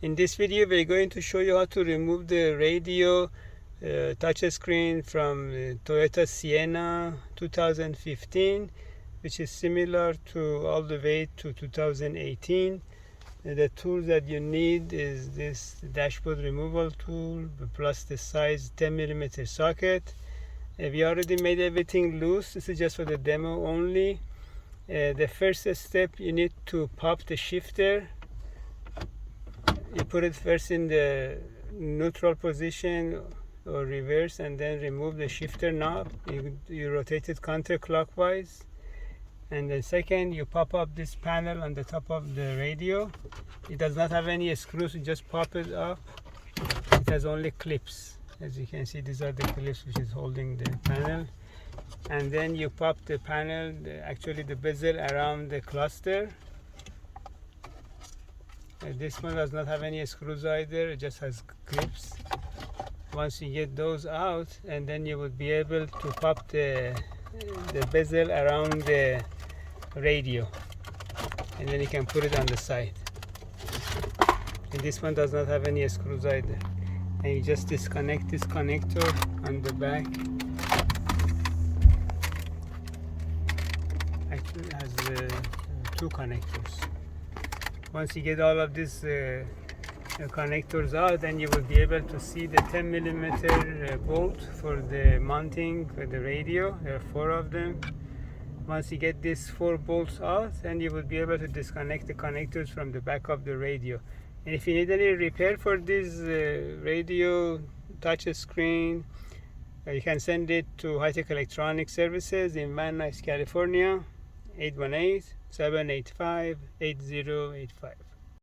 In this video we're going to show you how to remove the radio touchscreen from Toyota Sienna 2015, which is similar to all the way to 2018. The tools that you need is this dashboard removal tool plus the size 10mm socket. We already made everything loose. This is just for the demo only. The first step, you need to pop the shifter. You put it first in the neutral position or reverse, and then remove the shifter knob. You rotate it counterclockwise, and then second, you pop up this panel on the top of the radio. It does not have any screws. You just pop it up. It has only clips. As you can see, these are the clips which is holding the panel. And then you pop the panel, actually the bezel, around the cluster. This one does not have any screws either, it just has clips. Once you get those out, and then you would be able to pop the bezel around the radio, and then you can put it on the side. And this one does not have any screws either. And you just disconnect this connector on the back. Actually it has two connectors. Once you get all of these connectors out, then you will be able to see the 10mm bolt for the mounting for the radio. There are 4 of them. Once you get these 4 bolts out, then you will be able to disconnect the connectors from the back of the radio. And if you need any repair for this radio touch screen, you can send it to High Tech Electronic Services in Van Nuys, California, 818-785-8085.